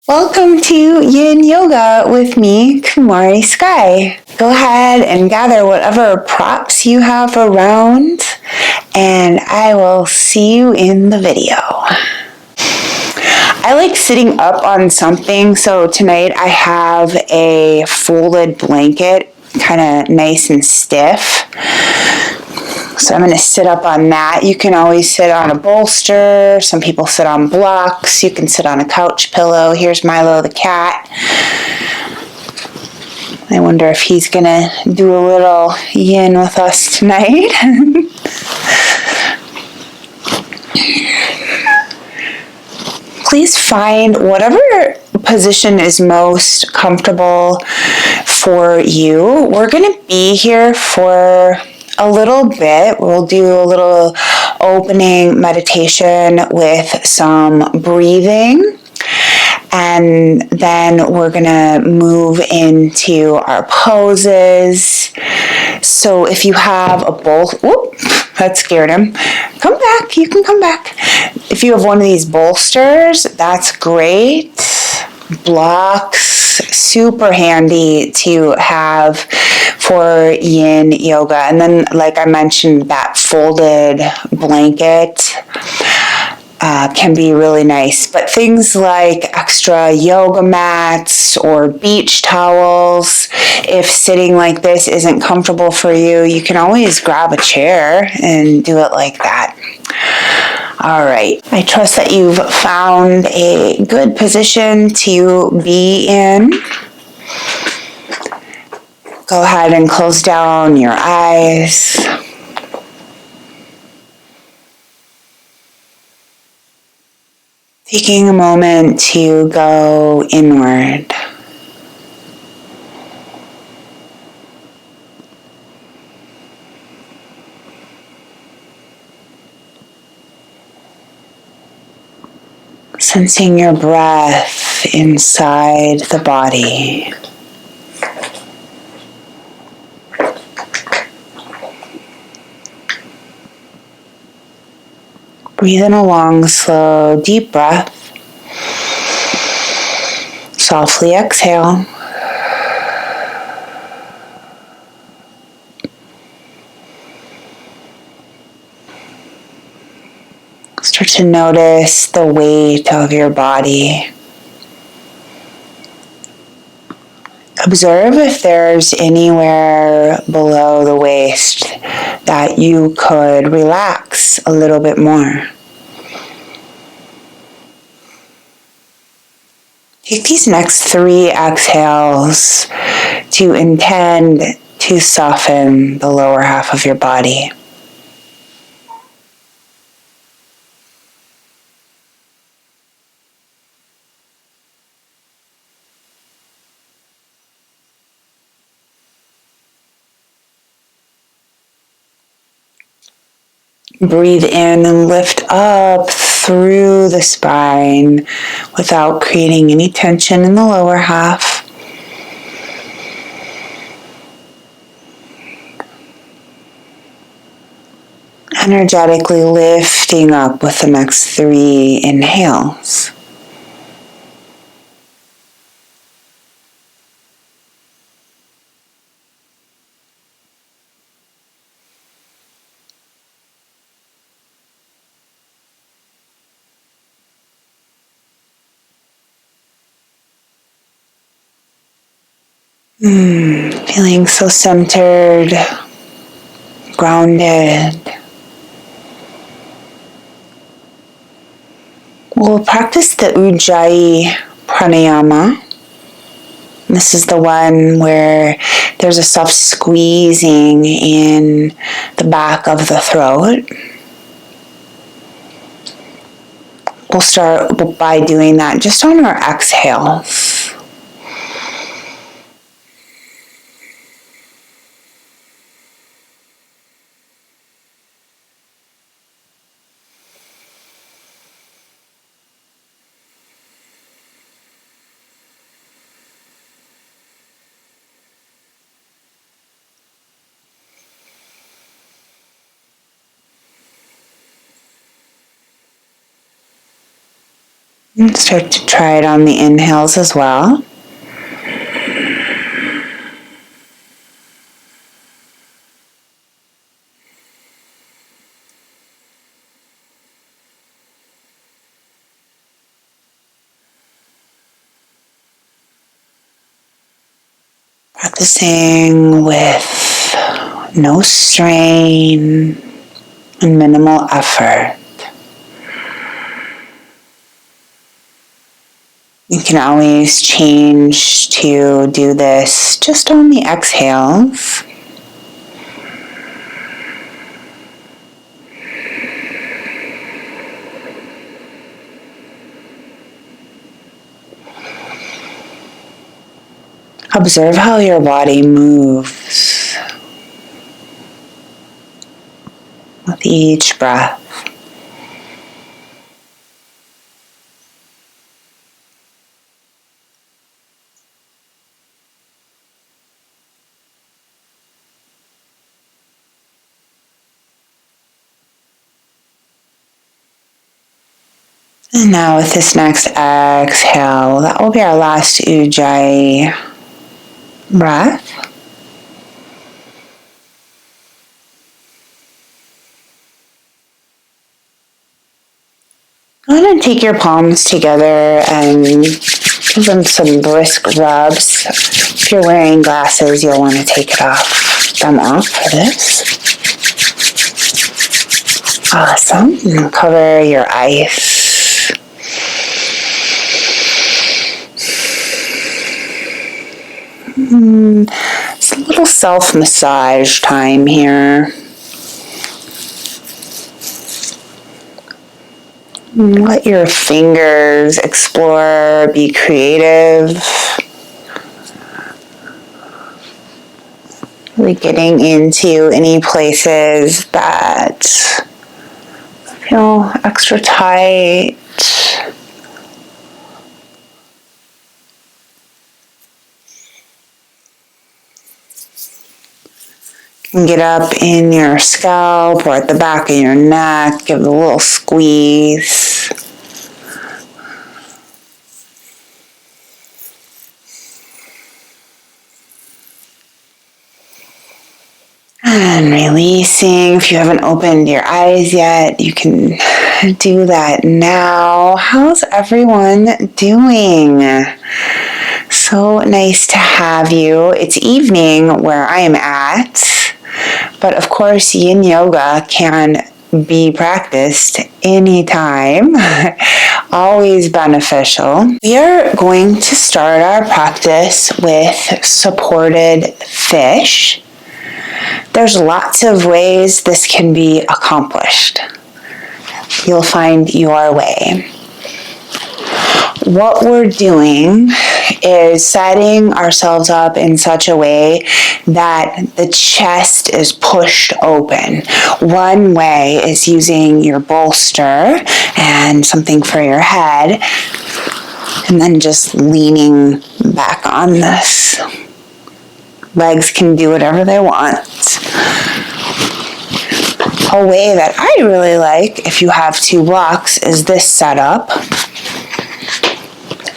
Welcome to Yin Yoga with me, Kumari Sky. Go ahead and gather whatever props you have around, and I will see you in the video. I like sitting up on something, so tonight I have a folded blanket, kind of nice and stiff. So I'm going to sit up on that. You can always sit on a bolster. Some people sit on blocks. You can sit on a couch pillow. Here's Milo the cat. I wonder if he's going to do a little yin with us tonight. Please find whatever position is most comfortable for you. We're going to be here for a little bit. We'll do a little opening meditation with some breathing, and then we're gonna move into our poses. So if you have a that scared him. Come back, you can come back. If you have one of these bolsters, that's great. Blocks, super handy to have for yin yoga. And then, like I mentioned, that folded blanket can be really nice. But things like extra yoga mats or beach towels, if sitting like this isn't comfortable for you, you can always grab a chair and do it like that. All right, I trust that you've found a good position to be in. Go ahead and close down your eyes. Taking a moment to go inward. Sensing your breath inside the body. Breathe in a long, slow, deep breath. Softly exhale. Start to notice the weight of your body. Observe if there's anywhere below the waist that you could relax a little bit more. Take these next 3 exhales to intend to soften the lower half of your body. Breathe in and lift up through the spine without creating any tension in the lower half. Energetically lifting up with the next 3 inhales. Feeling so centered, grounded. We'll practice the Ujjayi pranayama. This is the one where there's a soft squeezing in the back of the throat. We'll start by doing that just on our exhales. And start to try it on the inhales as well. Practicing with no strain and minimal effort. You can always change to do this just on the exhales. Observe how your body moves with each breath. And now with this next exhale, that will be our last Ujjayi breath. Go ahead and take your palms together and give them some brisk rubs. If you're wearing glasses, you'll want to take them off for this. Awesome. And cover your eyes. It's a little self-massage time here. Let your fingers explore, be creative. Really getting into any places that feel extra tight. You can get up in your scalp or at the back of your neck, give it a little squeeze. And releasing. If you haven't opened your eyes yet, you can do that now. How's everyone doing? So nice to have you. It's evening where I am at, but of course Yin Yoga can be practiced anytime. Always beneficial. We are going to start our practice with supported fish. There's lots of ways this can be accomplished. You'll find your way. What we're doing is setting ourselves up in such a way that the chest is pushed open. One way is using your bolster and something for your head, and then just leaning back on this. Legs can do whatever they want. A way that I really like, if you have two blocks, is this setup.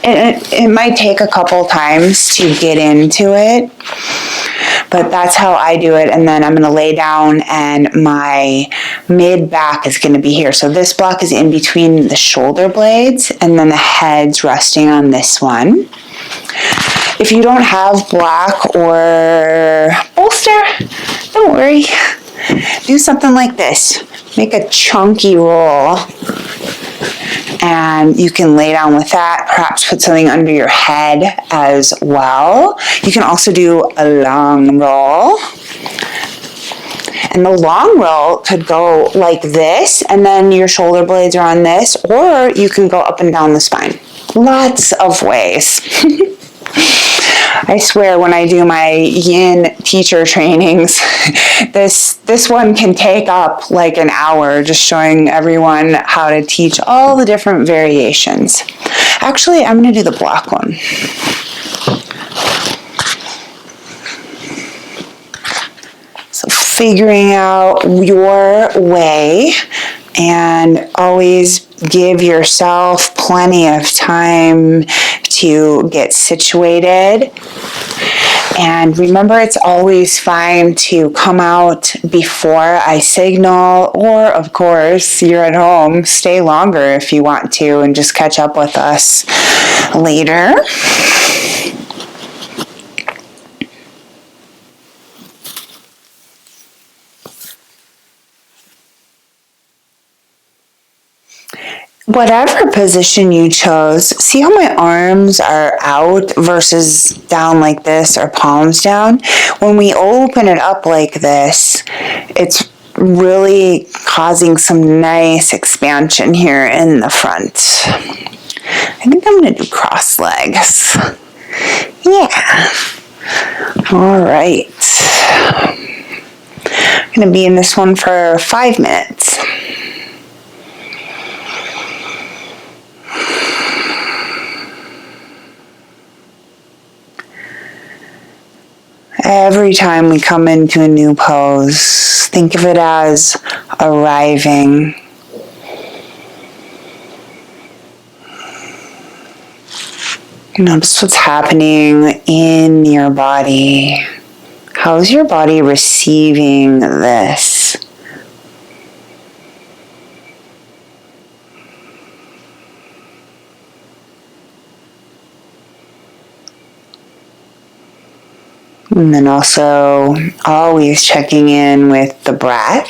It might take a couple times to get into it, but that's how I do it. And then I'm going to lay down and my mid back is going to be here. So this block is in between the shoulder blades and then the head's resting on this one. If you don't have block or bolster, don't worry. Do something like this. Make a chunky roll. And you can lay down with that, perhaps put something under your head as well. You can also do a long roll. And the long roll could go like this, and then your shoulder blades are on this, or you can go up and down the spine. Lots of ways. I swear when I do my yin teacher trainings, this one can take up like an hour just showing everyone how to teach all the different variations. Actually, I'm going to do the block one. So figuring out your way and always give yourself plenty of time to get situated. And remember, it's always fine to come out before I signal, or of course, you're at home, stay longer if you want to and just catch up with us later. Whatever position you chose, see how my arms are out versus down like this or palms down? When we open it up like this, it's really causing some nice expansion here in the front. I think I'm going to do cross legs. Yeah. All right. I'm going to be in this one for 5 minutes. Every time we come into a new pose, think of it as arriving. Notice what's happening in your body. How's your body receiving this? And then also always checking in with the breath.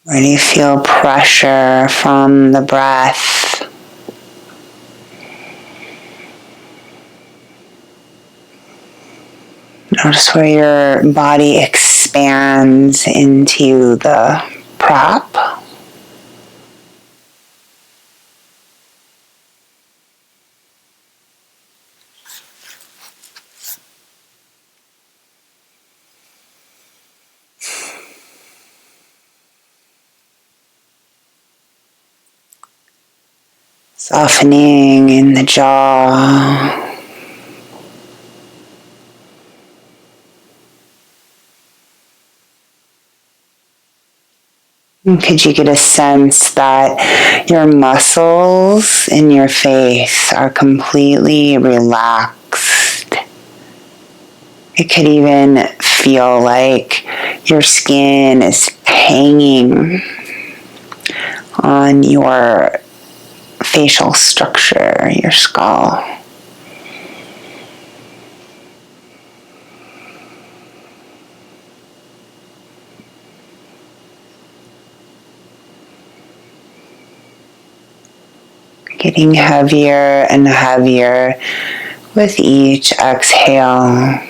Where do you feel pressure from the breath? Notice where your body expands into the prop. Softening in the jaw. Could you get a sense that your muscles in your face are completely relaxed? It could even feel like your skin is hanging on your facial structure, your skull. Getting heavier and heavier with each exhale.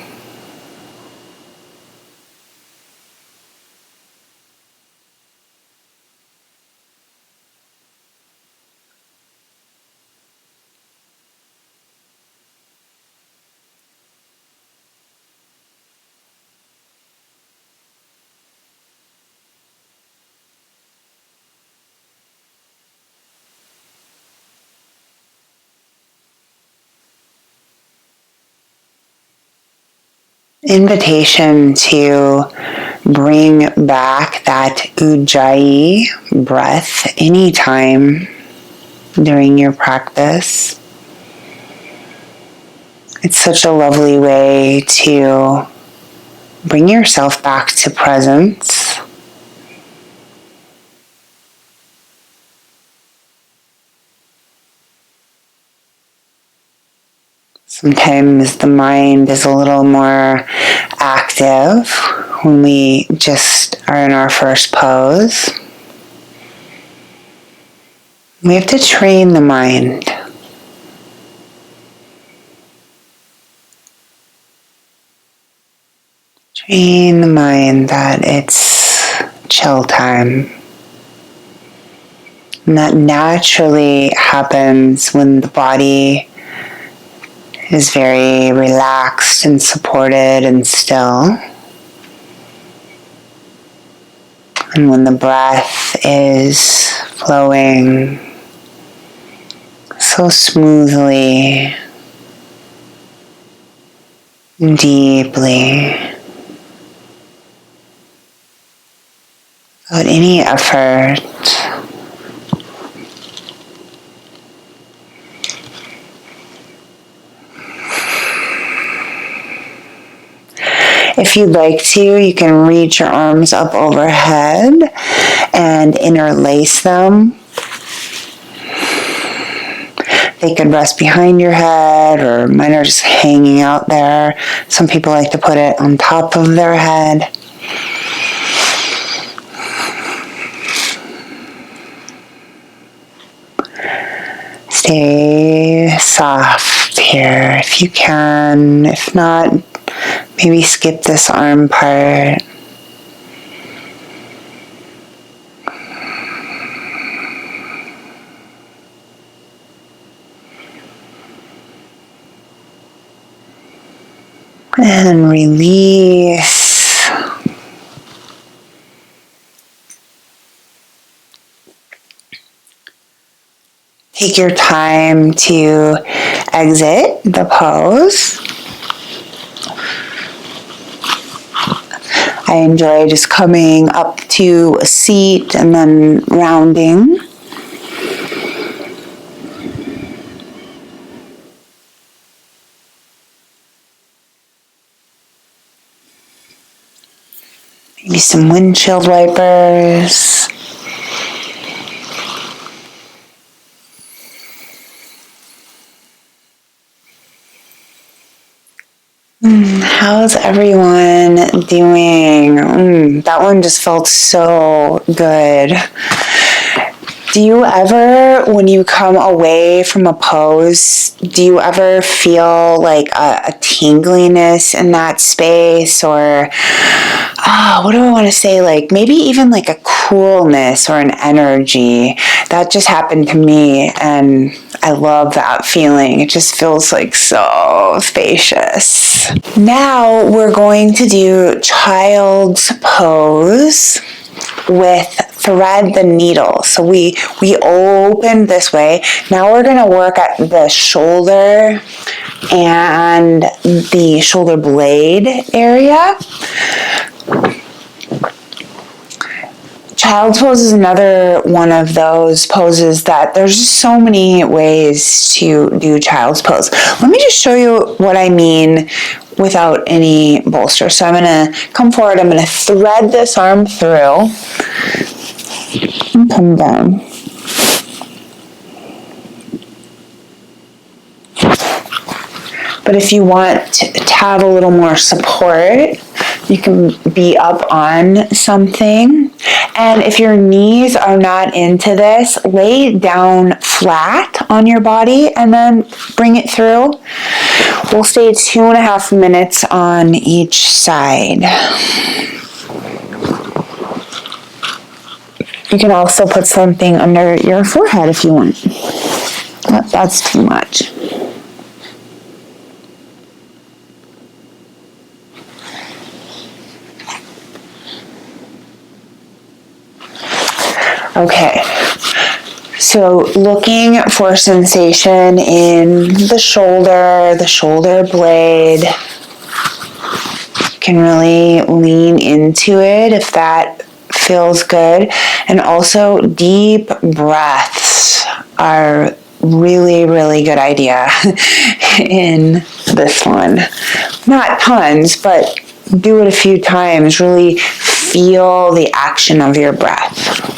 Invitation to bring back that ujjayi breath anytime during your practice. It's such a lovely way to bring yourself back to presence. Sometimes the mind is a little more active when we just are in our first pose. We have to train the mind. Train the mind that it's chill time. And that naturally happens when the body is very relaxed and supported and still. And when the breath is flowing so smoothly deeply without any effort. If you'd like to, you can reach your arms up overhead and interlace them. They could rest behind your head, or mine are just hanging out there. Some people like to put it on top of their head. Stay soft here if you can. If not, maybe skip this arm part. And release. Take your time to exit the pose. I enjoy just coming up to a seat and then rounding. Maybe some windshield wipers. How's everyone doing? That one just felt so good. Do you ever, when you come away from a pose, do you ever feel like a tingliness in that space, or what do I want to say? Like maybe even like a coolness or an energy? That just happened to me, and I love that feeling. It just feels like so spacious. Now we're going to do child's pose with thread the needle. So we open this way. Now we're going to work at the shoulder and the shoulder blade area. Child's pose is another one of those poses that there's just so many ways to do child's pose. Let me just show you what I mean without any bolster. So I'm going to come forward. I'm going to thread this arm through and come down. But if you want to have a little more support, you can be up on something. And if your knees are not into this, lay down flat on your body and then bring it through. We'll stay 2.5 minutes on each side. You can also put something under your forehead if you want. That's too much. Okay, so looking for sensation in the shoulder blade. You can really lean into it if that feels good. And also deep breaths are really, really good idea in this one. Not tons, but do it a few times. Really feel the action of your breath.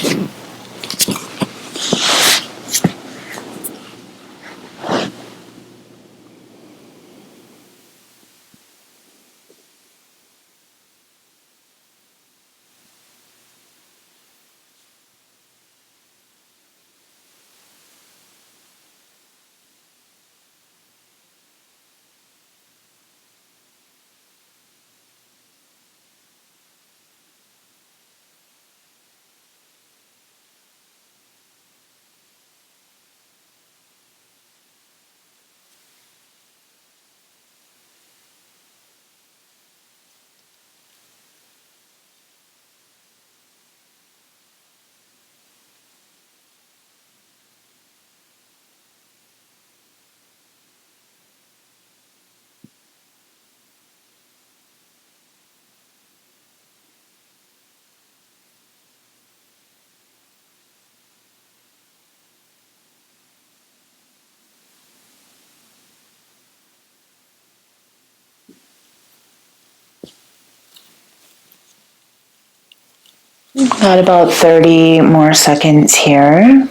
Got about 30 more seconds here.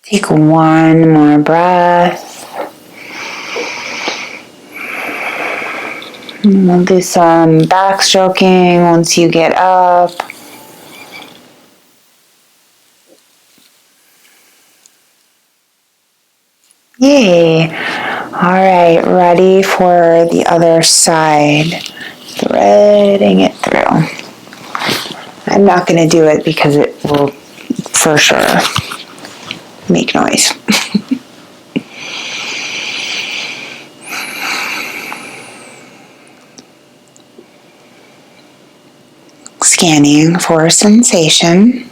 Take one more breath. And we'll do some backstroking once you get up. Yay. All right, ready for the other side. Threading it through. I'm not going to do it because it will for sure make noise. Scanning for sensation.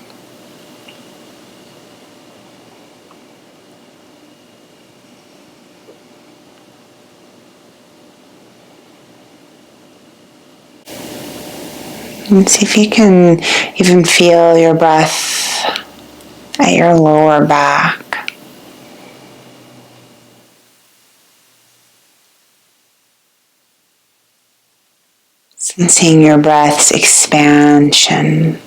And see if you can even feel your breath at your lower back. Sensing your breath's expansion.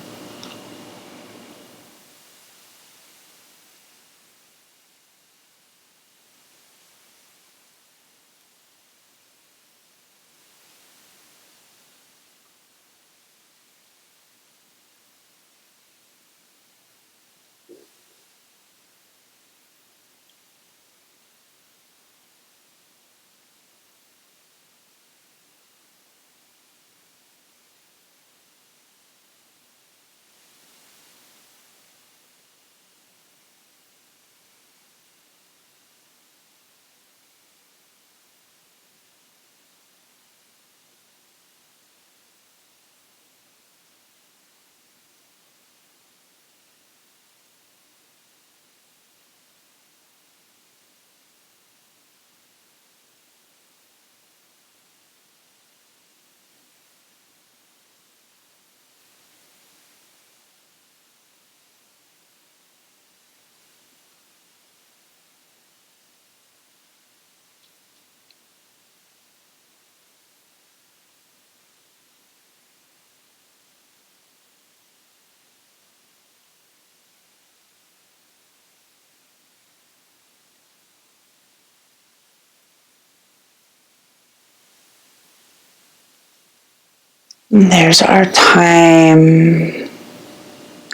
And there's our time.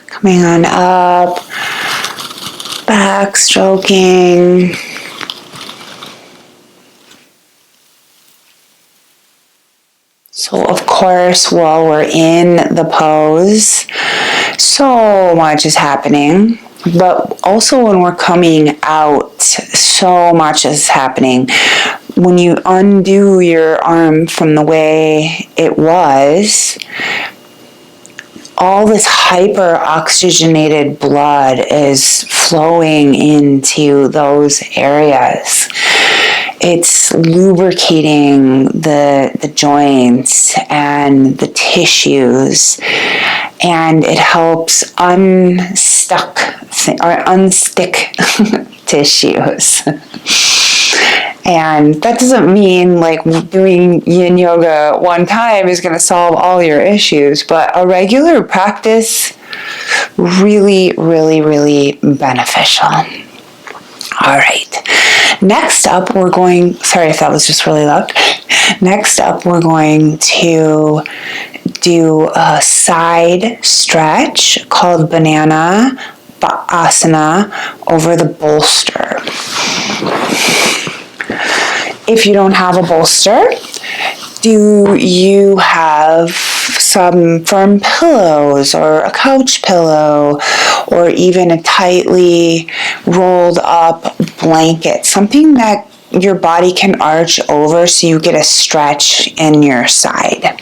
Coming on up, back stroking. So of course, while we're in the pose, so much is happening. But also when we're coming out, so much is happening. When you undo your arm from the way it was, all this hyper oxygenated blood is flowing into those areas. It's lubricating the joints and the tissues, and it helps unstick tissues. And that doesn't mean like doing Yin Yoga one time is going to solve all your issues, but a regular practice really, really, really beneficial. All right. Next up, we're going, sorry if that was just really loud. Next up, we're going to do a side stretch called banana asana over the bolster. If you don't have a bolster, do you have some firm pillows or a couch pillow or even a tightly rolled up blanket, something that your body can arch over so you get a stretch in your side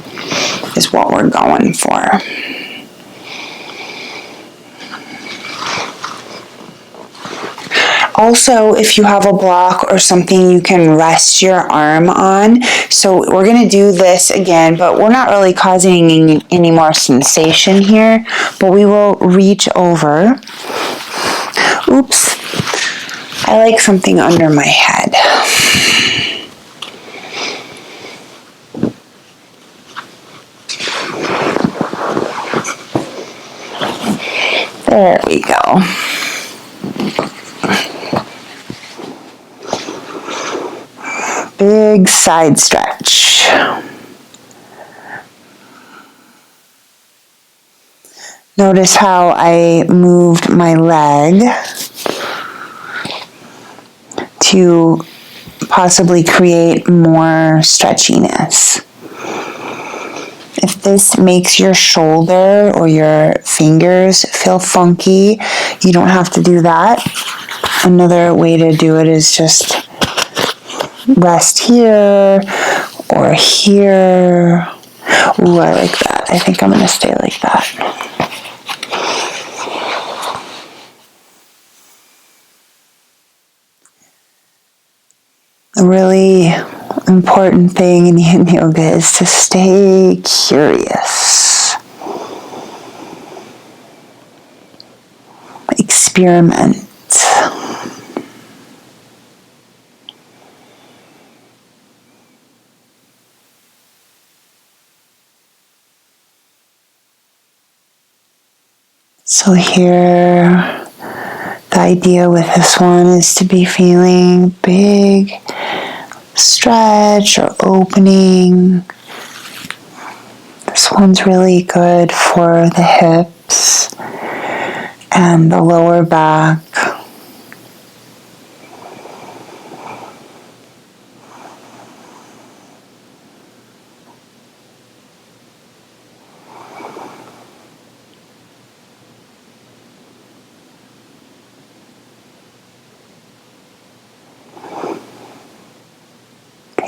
is what we're going for. Also, if you have a block or something, you can rest your arm on. So we're going to do this again, but we're not really causing any more sensation here, but we will reach over. Oops. I like something under my head. There we go. Big side stretch. Notice how I moved my leg to possibly create more stretchiness. If this makes your shoulder or your fingers feel funky, you don't have to do that. Another way to do it is just rest here or here. Ooh, I like that. I think I'm going to stay like that. A really important thing in Yin Yoga is to stay curious. Experiment. So here, the idea with this one is to be feeling big stretch or opening. This one's really good for the hips and the lower back.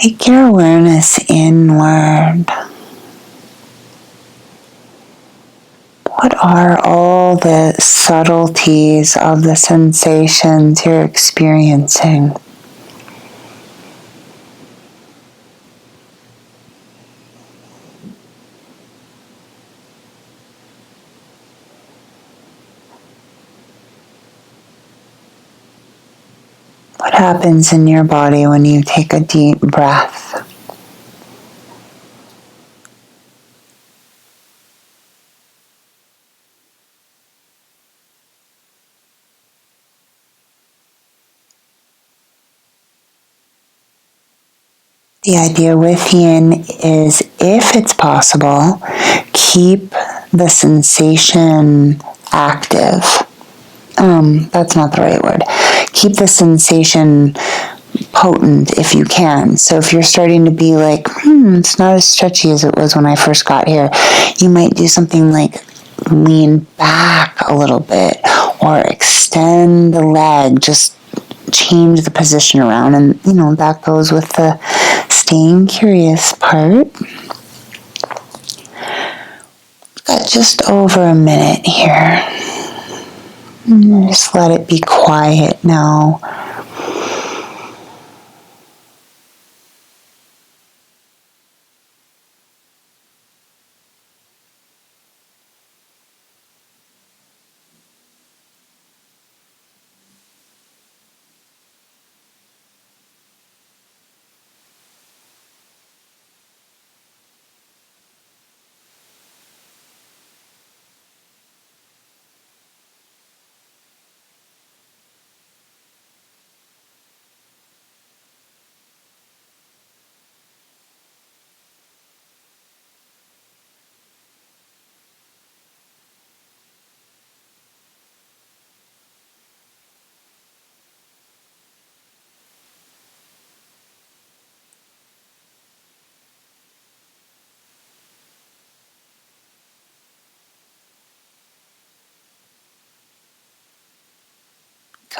Take your awareness inward. What are all the subtleties of the sensations you're experiencing? What happens in your body when you take a deep breath? The idea with Yin is, if it's possible, keep the sensation active. That's not the right word. Keep the sensation potent if you can. So if you're starting to be like, it's not as stretchy as it was when I first got here, you might do something like lean back a little bit or extend the leg, just change the position around. And, that goes with the staying curious part. Got just over a minute here. Just let it be quiet now.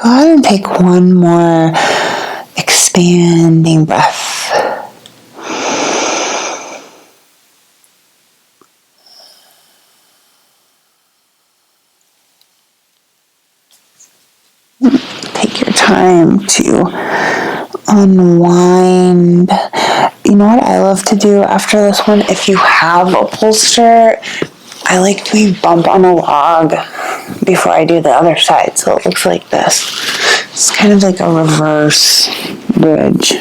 Go ahead and take one more expanding breath. Take your time to unwind. You know what I love to do after this one? If you have a bolster, I like to bump on a log before I do the other side, so it looks like this. It's kind of like a reverse bridge.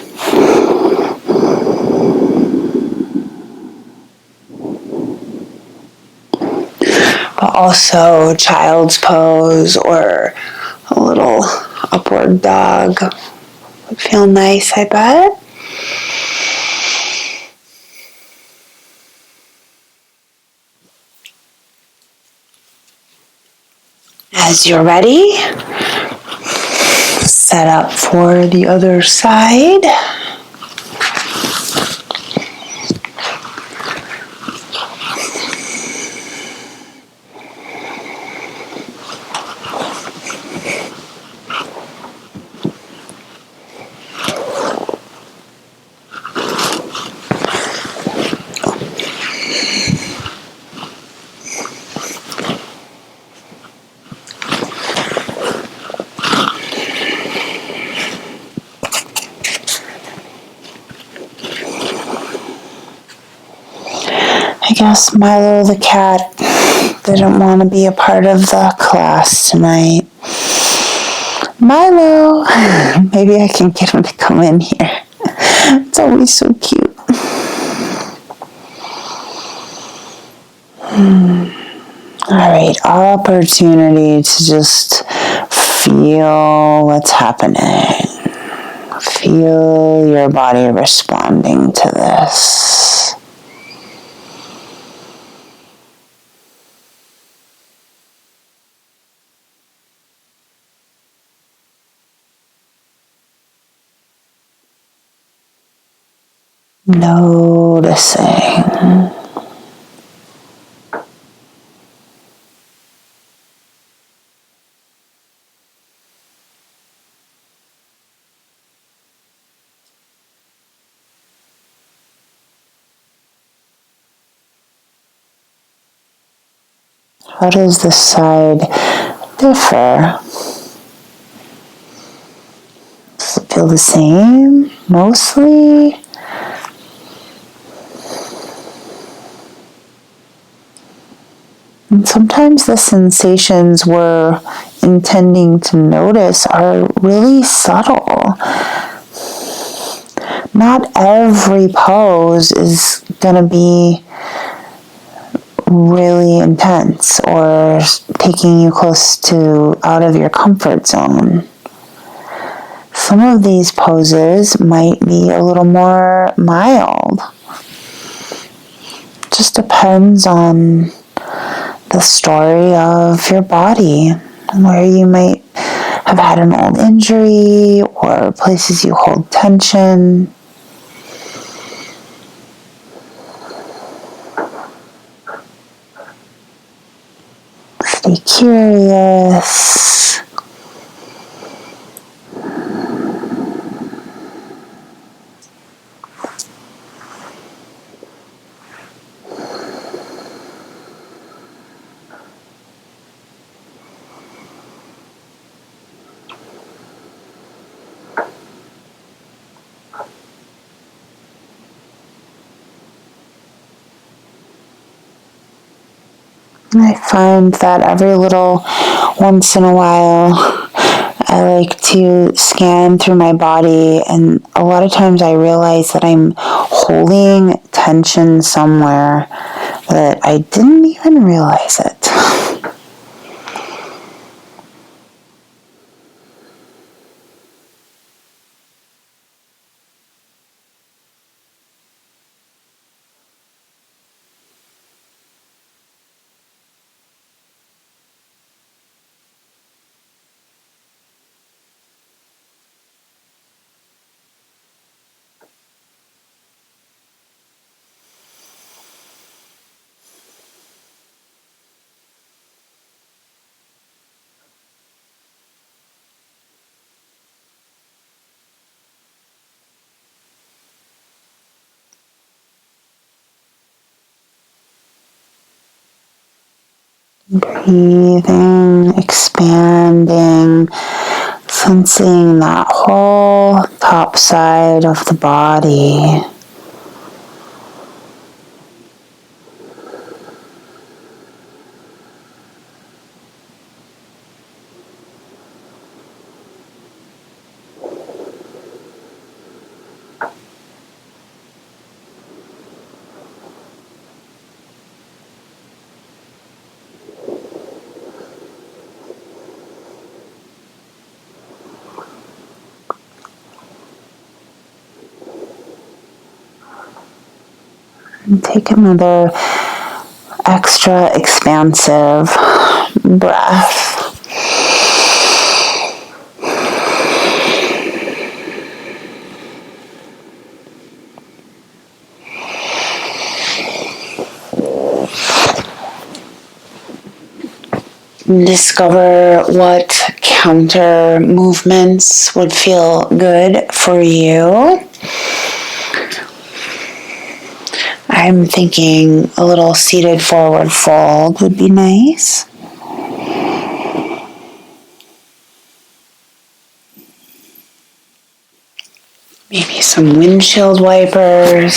But also child's pose or a little upward dog would feel nice, I bet. As you're ready, set up for the other side. I guess Milo the cat didn't want to be a part of the class tonight. Milo! Maybe I can get him to come in here. It's always so cute. Alright, opportunity to just feel what's happening. Feel your body responding to this. Noticing. How does this side differ? Does it feel the same? Mostly? And sometimes the sensations we're intending to notice are really subtle. Not every pose is going to be really intense or taking you close to out of your comfort zone. Some of these poses might be a little more mild. Just depends on the story of your body and where you might have had an old injury or places you hold tension. Stay curious. I find that every little once in a while I like to scan through my body, and a lot of times I realize that I'm holding tension somewhere that I didn't even realize it. Breathing, expanding, Sensing that whole top side of the body. And take another extra expansive breath. Discover what counter movements would feel good for you. I'm thinking a little seated forward fold would be nice. Maybe some windshield wipers.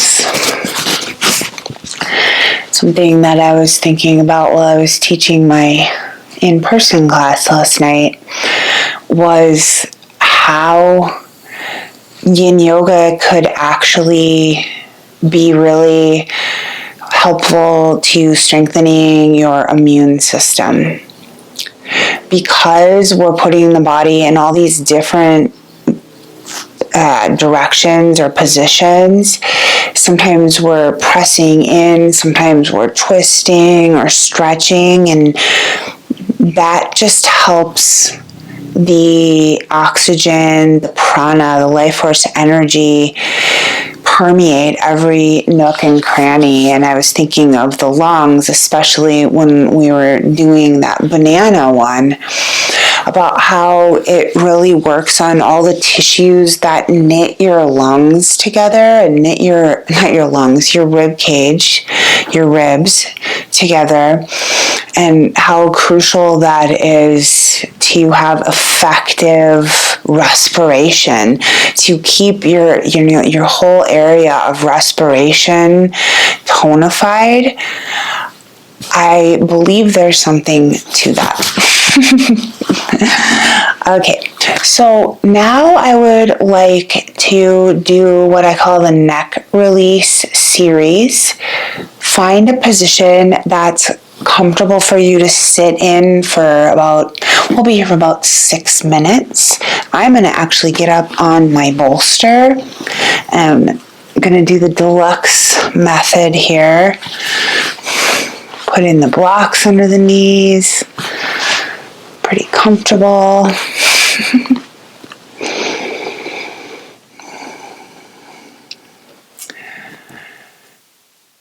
Something that I was thinking about while I was teaching my in-person class last night was how Yin Yoga could actually be really helpful to strengthening your immune system. Because we're putting the body in all these different directions or positions. Sometimes we're pressing in, sometimes we're twisting or stretching, and that just helps the oxygen, the prana, the life force energy permeate every nook and cranny. And I was thinking of the lungs, especially when we were doing that banana one, about how it really works on all the tissues that knit your lungs together and knit your rib cage, your ribs together, and how crucial that is to have effective respiration, to keep your whole area of respiration tonified. I believe there's something to that. Okay, so now I would like to do what I call the neck release series. Find a position that's comfortable for you to sit in for we'll be here for about 6 minutes. I'm going to actually get up on my bolster. I'm going to do the deluxe method here. Put in the blocks under the knees. Pretty comfortable.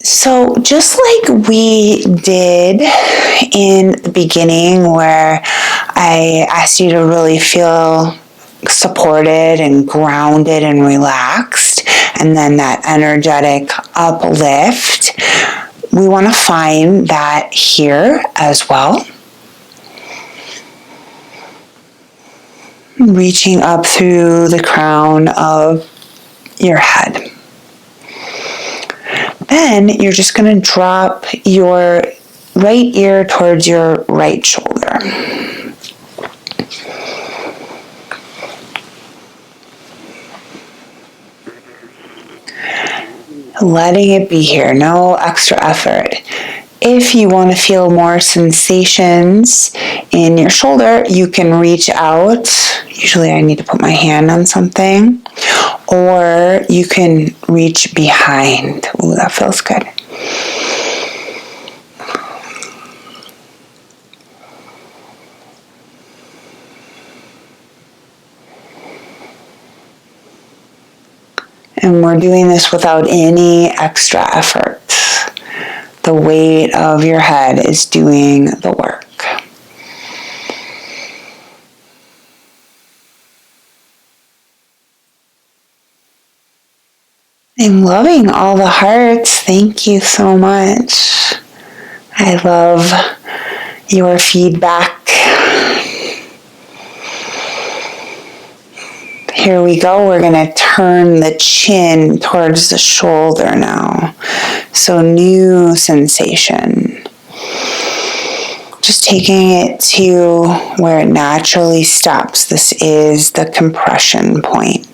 So just like we did in the beginning, where I asked you to really feel supported and grounded and relaxed, and then that energetic uplift, we want to find that here as well. Reaching up through the crown of your head. Then you're just going to drop your right ear towards your right shoulder. Letting it be here, no extra effort. If you want to feel more sensations in your shoulder, you can reach out. Usually I need to put my hand on something. Or you can reach behind. Ooh, that feels good. And we're doing this without any extra effort. The weight of your head is doing the work. I'm loving all the hearts. Thank you so much. I love your feedback. Here we go. We're going to turn the chin towards the shoulder now. So new sensation. Just taking it to where it naturally stops. This is the compression point.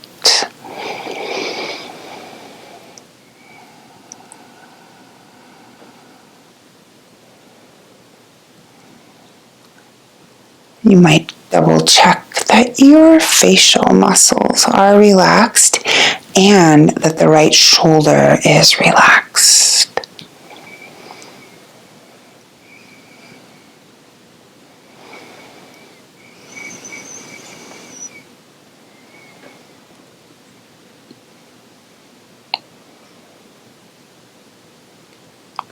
You might double check that your facial muscles are relaxed and that the right shoulder is relaxed.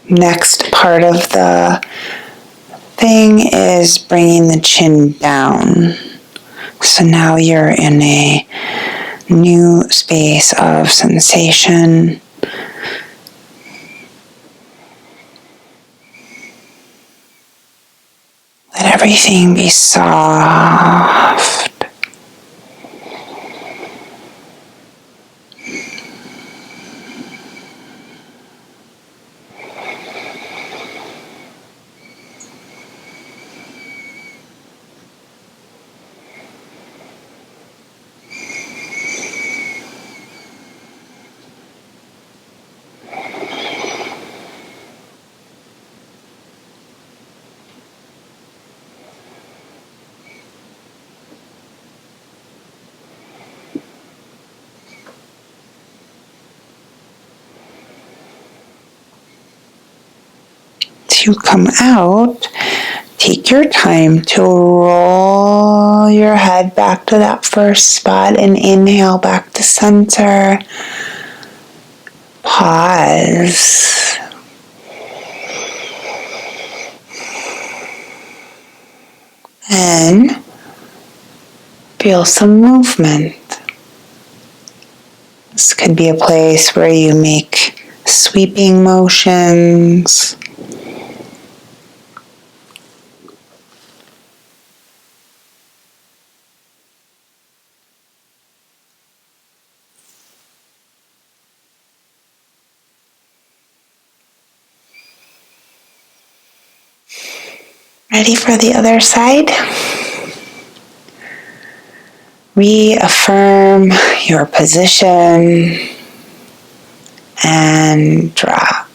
Next part of the thing is bringing the chin down. So now you're in a new space of sensation. Let everything be soft. To come out, take your time to roll your head back to that first spot and inhale back to center. Pause. And feel some movement. This could be a place where you make sweeping motions. Ready for the other side? Reaffirm your position and drop.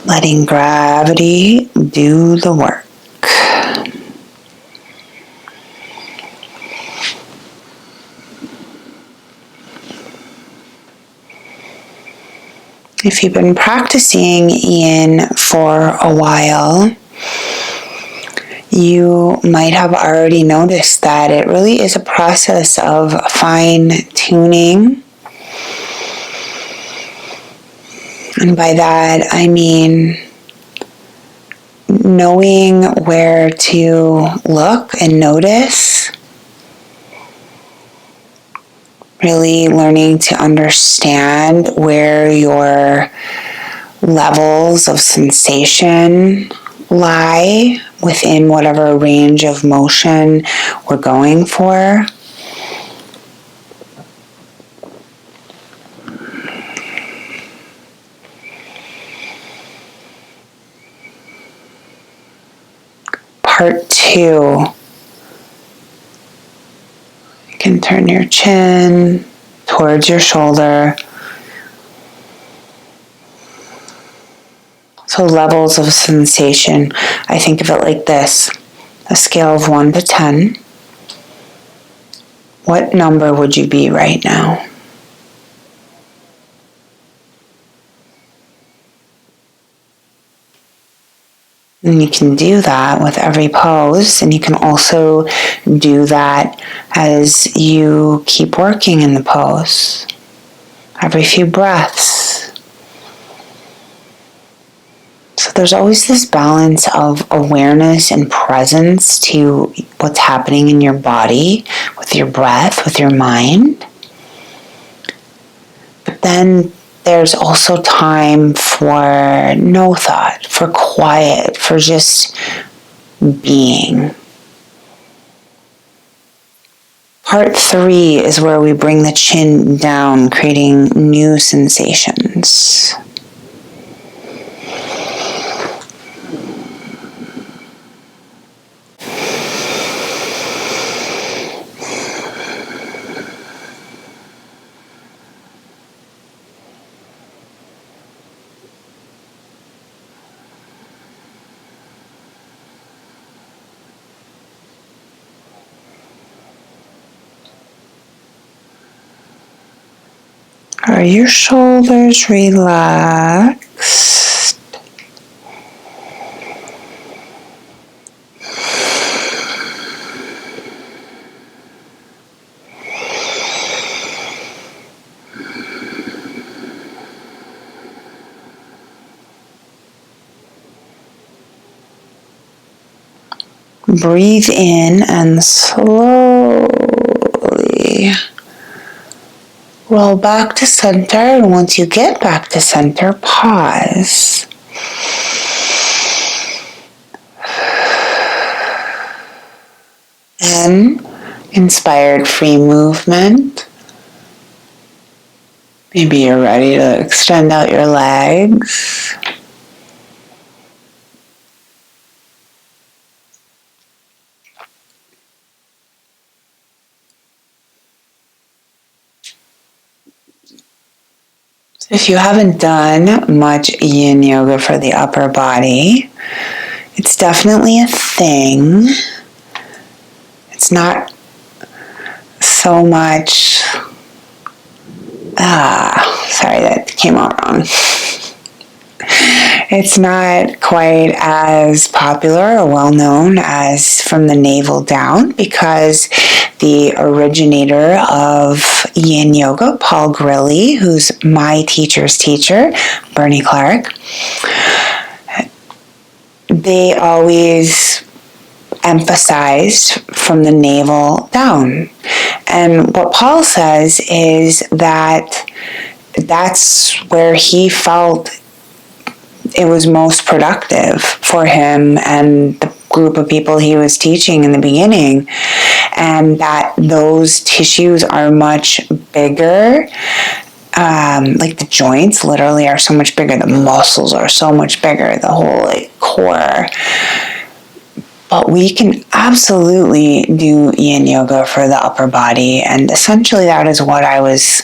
Letting gravity do the work. If you've been practicing Yin for a while, you might have already noticed that it really is a process of fine-tuning. And by that, I mean knowing where to look and notice. Really learning to understand where your levels of sensation lie within whatever range of motion we're going for. Part 2. You can turn your chin towards your shoulder. So levels of sensation, I think of it like this. A scale of 1 to 10. What number would you be right now? And you can do that with every pose, and you can also do that as you keep working in the pose. Every few breaths. So there's always this balance of awareness and presence to what's happening in your body, with your breath, with your mind. But then there's also time for no thought, for quiet, for just being. Part 3 is where we bring the chin down, creating new sensations. Are your shoulders relaxed? Breathe in and slowly roll back to center, and once you get back to center, pause. Then, inspired free movement. Maybe you're ready to extend out your legs. If you haven't done much Yin Yoga for the upper body, it's definitely a thing. It's not so much, sorry, that came out wrong. It's not quite as popular or well known as from the navel down, because the originator of Yin Yoga, Paul Grilly, who's my teacher's teacher, Bernie Clark, they always emphasized from the navel down. And what Paul says is that that's where he felt it was most productive for him and the group of people he was teaching in the beginning, and that those tissues are much bigger. Like the joints literally are so much bigger, the muscles are so much bigger, the whole core. But we can absolutely do Yin Yoga for the upper body, and essentially that is what I was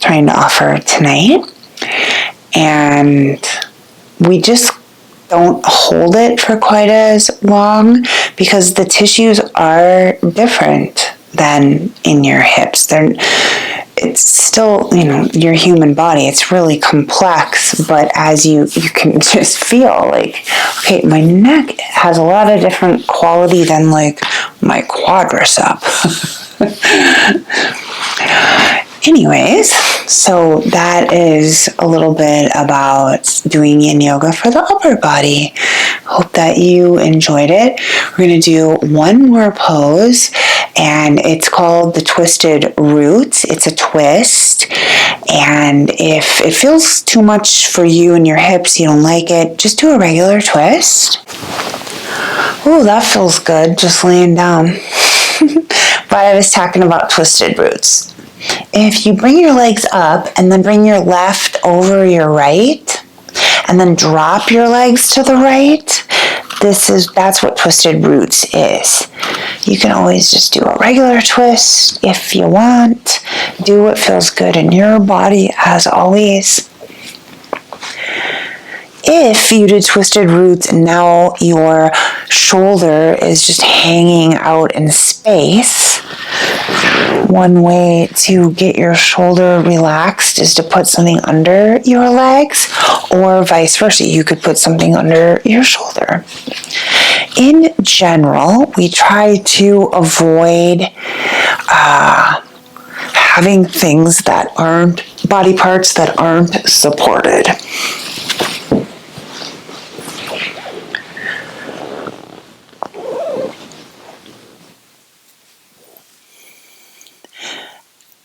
trying to offer tonight. And we just don't hold it for quite as long because the tissues are different than in your hips. It's still, your human body. It's really complex, but as you can just feel like, okay, my neck has a lot of different quality than like my quadricep. Anyways, so that is a little bit about doing Yin Yoga for the upper body. Hope that you enjoyed it. We're going to do one more pose, and it's called the twisted roots. It's a twist, and if it feels too much for you and your hips, you don't like it, just do a regular twist. Oh, that feels good, just laying down. But I was talking about twisted roots. If you bring your legs up and then bring your left over your right and then drop your legs to the right, that's what twisted roots is. You can always just do a regular twist if you want. Do what feels good in your body as always. If you did twisted roots and now your shoulder is just hanging out in space, one way to get your shoulder relaxed is to put something under your legs, or vice versa. You could put something under your shoulder. In general, we try to avoid having things that aren't, body parts that aren't supported.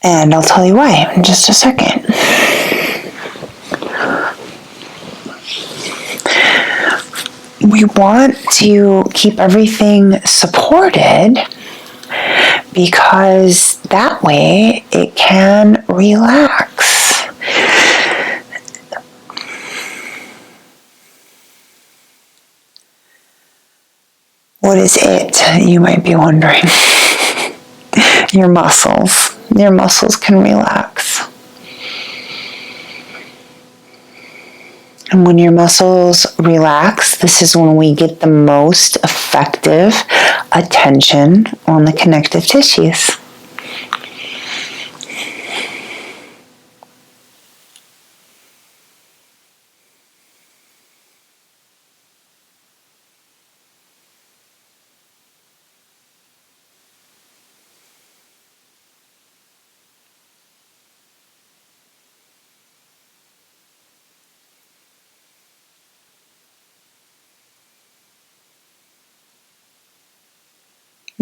And I'll tell you why in just a second. you want to keep everything supported because that way it can relax. What is it, you might be wondering? Your muscles. Your muscles can relax. And when your muscles relax, this is when we get the most effective attention on the connective tissues.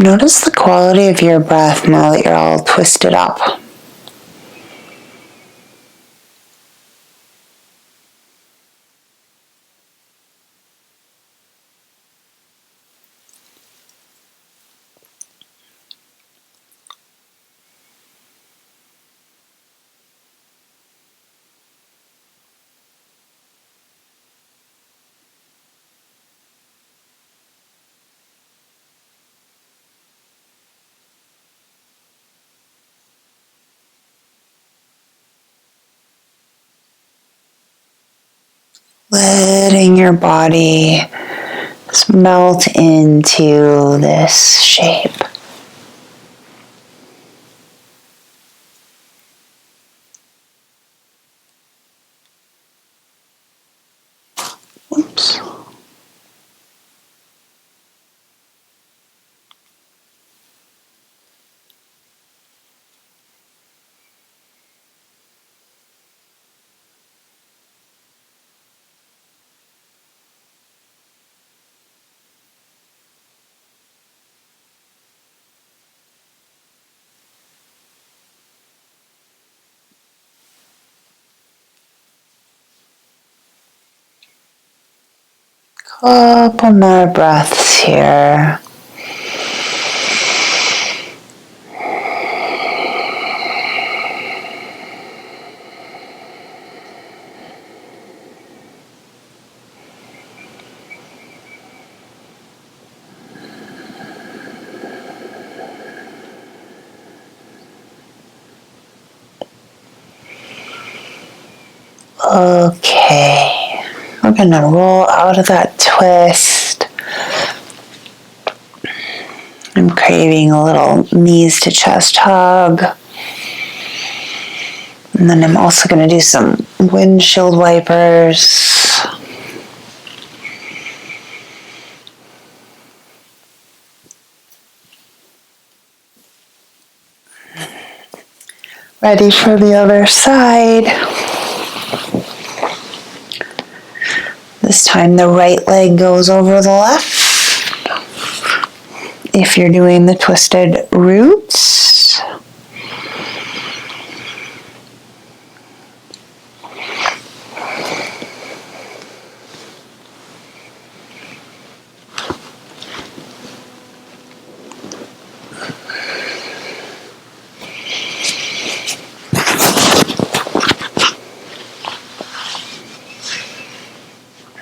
Notice the quality of your breath now that you're all twisted up. Letting your body melt into this shape. Oops. Couple more breaths here. Okay, we're gonna roll out of that twist. I'm craving a little knees to chest hug. And then I'm also gonna do some windshield wipers. Ready for the other side. This time the right leg goes over the left. If you're doing the twisted roots.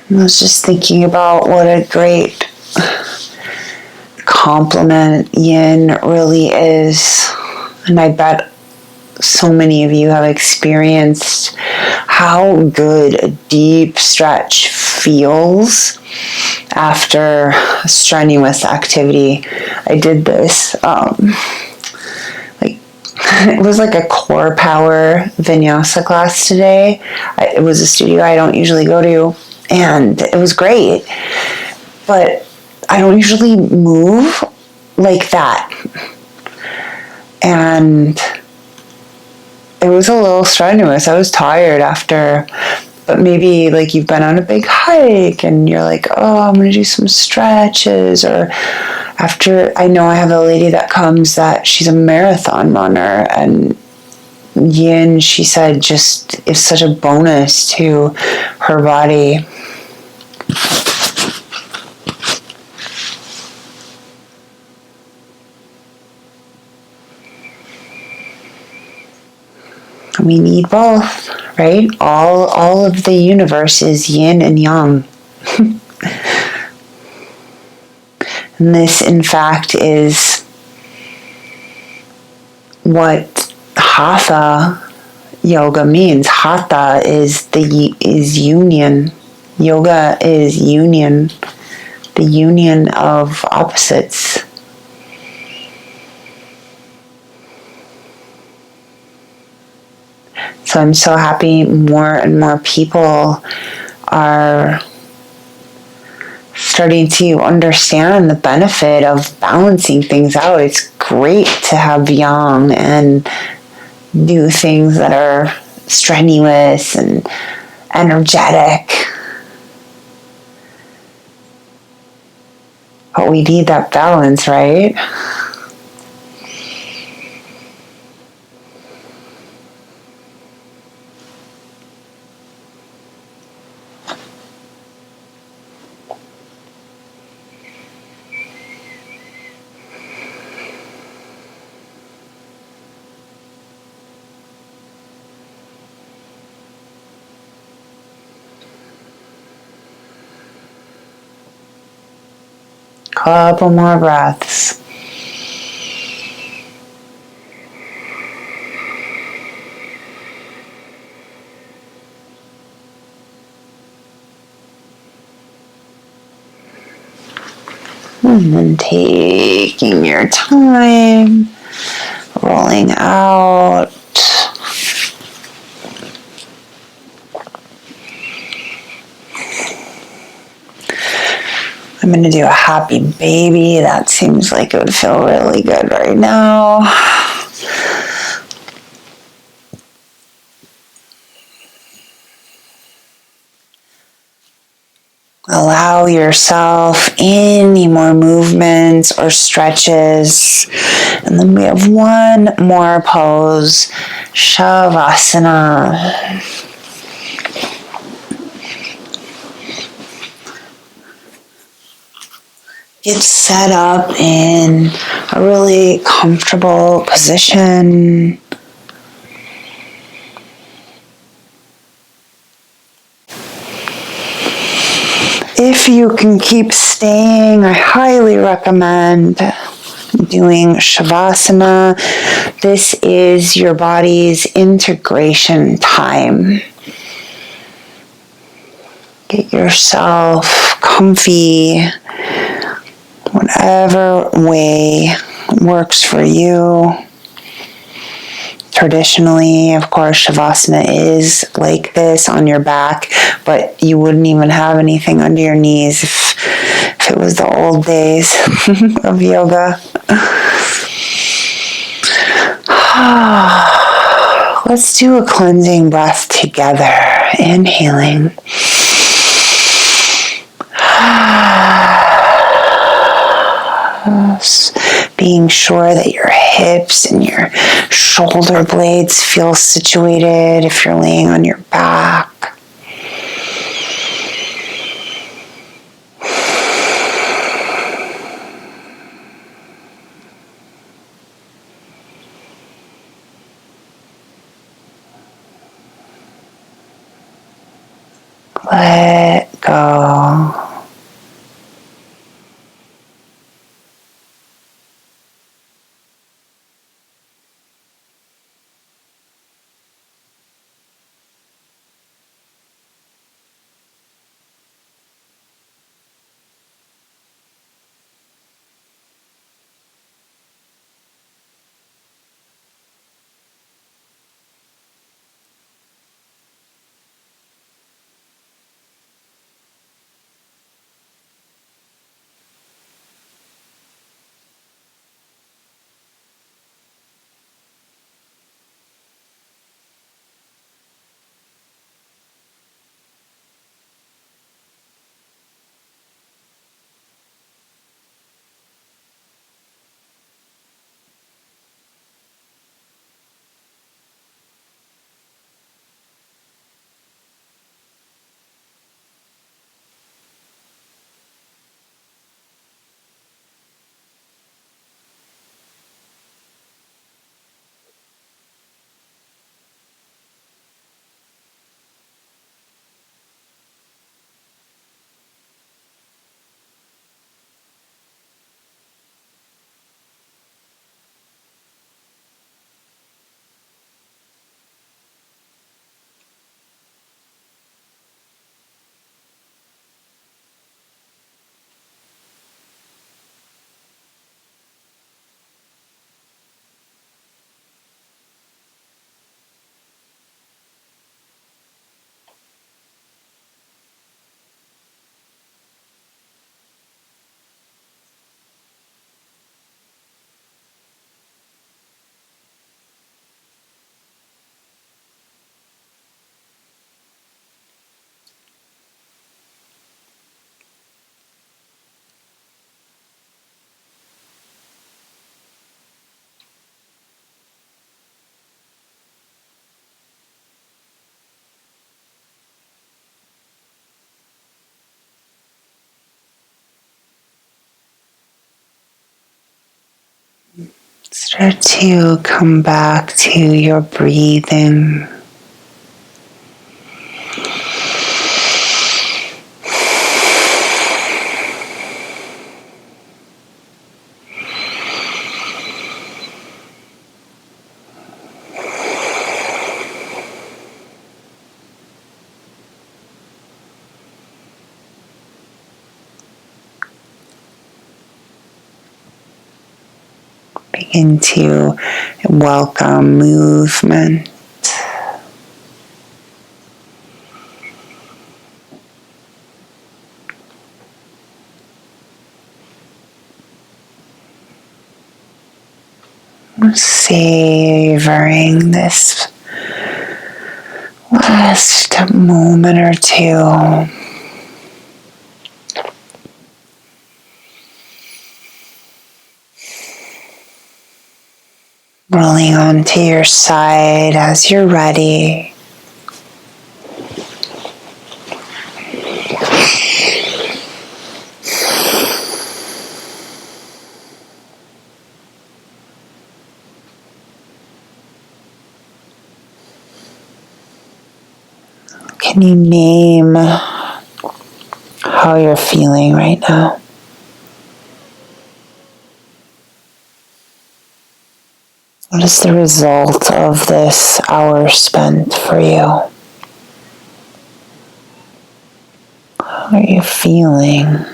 I was just thinking about what a great compliment yin really is. And I bet so many of you have experienced how good a deep stretch feels after a strenuous activity. I did this, it was like a core power vinyasa class today. It was a studio I don't usually go to. And it was great, but I don't usually move like that. And it was a little strenuous. I was tired after, but maybe like you've been on a big hike and you're like, oh, I'm going to do some stretches. Or after, I know I have a lady that comes that she's a marathon runner, and yin, she said, just is such a bonus to her body. we need both, right? All of the universe is yin and yang. And this, in fact, is what hatha yoga means. Hatha is union. Yoga is union, the union of opposites. So I'm so happy more and more people are starting to understand the benefit of balancing things out. It's great to have yang and do things that are strenuous and energetic. But we need that balance, right? Couple more breaths. And then taking your time, rolling out. I'm going to do a happy baby. That seems like it would feel really good right now. Allow yourself any more movements or stretches. And then we have one more pose, Shavasana. Get set up in a really comfortable position. If you can keep staying, I highly recommend doing Shavasana. This is your body's integration time. Get yourself comfy, whatever way works for you. Traditionally, of course, Shavasana is like this on your back, but you wouldn't even have anything under your knees if it was the old days of yoga. Let's do a cleansing breath together. Inhaling. Being sure that your hips and your shoulder blades feel situated if you're laying on your back. Let go. Start to come back to your breathing. Begin to welcome movement. Savoring this last moment or two. Rolling onto your side as you're ready. Can you name how you're feeling right now? What is the result of this hour spent for you? How are you feeling?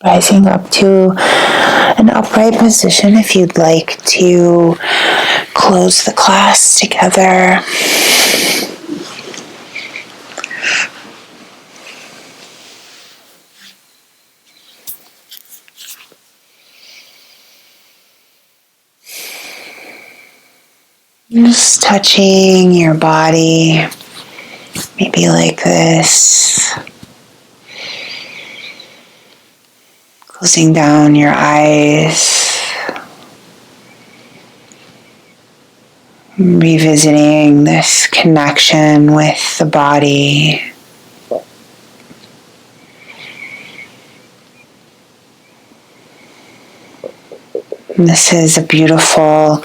Rising up to an upright position if you'd like to close the class together. Just touching your body, maybe like this. Closing down your eyes. Revisiting this connection with the body. And this is a beautiful,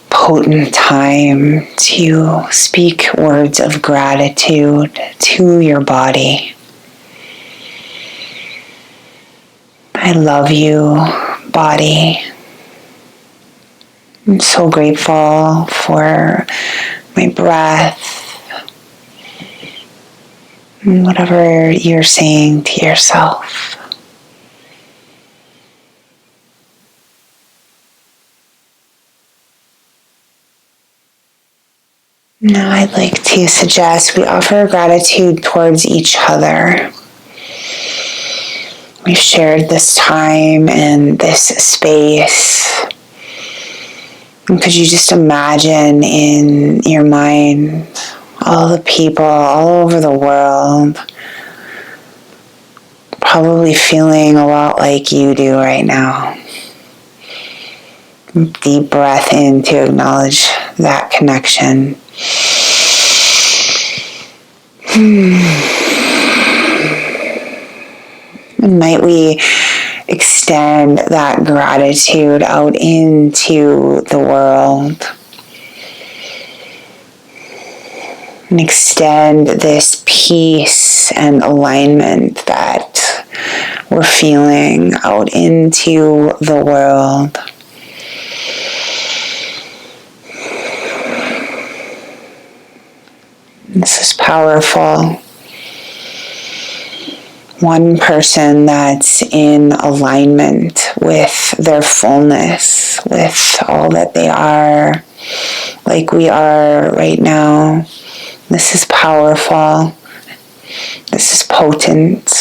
potent time to speak words of gratitude to your body. I love you, body. I'm so grateful for my breath. And whatever you're saying to yourself. Now I'd like to suggest we offer gratitude towards each other. We've shared this time and this space. And could you just imagine in your mind all the people all over the world probably feeling a lot like you do right now. Deep breath in to acknowledge that connection. And might we extend that gratitude out into the world and extend this peace and alignment that we're feeling out into the world. This is powerful. One person that's in alignment with their fullness, with all that they are, like we are right now. This is powerful. This is potent.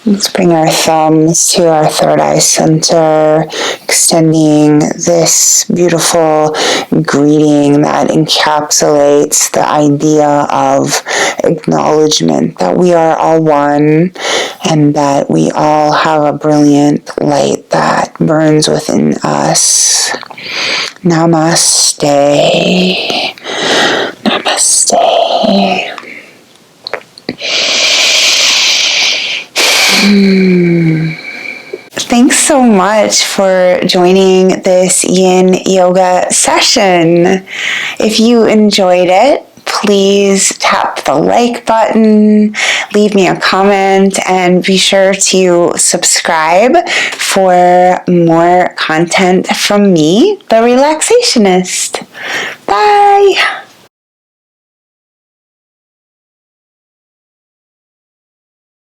Let's bring our thumbs to our third eye center, extending this beautiful greeting that encapsulates the idea of acknowledgement that we are all one and that we all have a brilliant light that burns within us. Namaste. Namaste. Thanks so much for joining this Yin Yoga session. If you enjoyed it, please tap the like button, leave me a comment, and be sure to subscribe for more content from me, the relaxationist.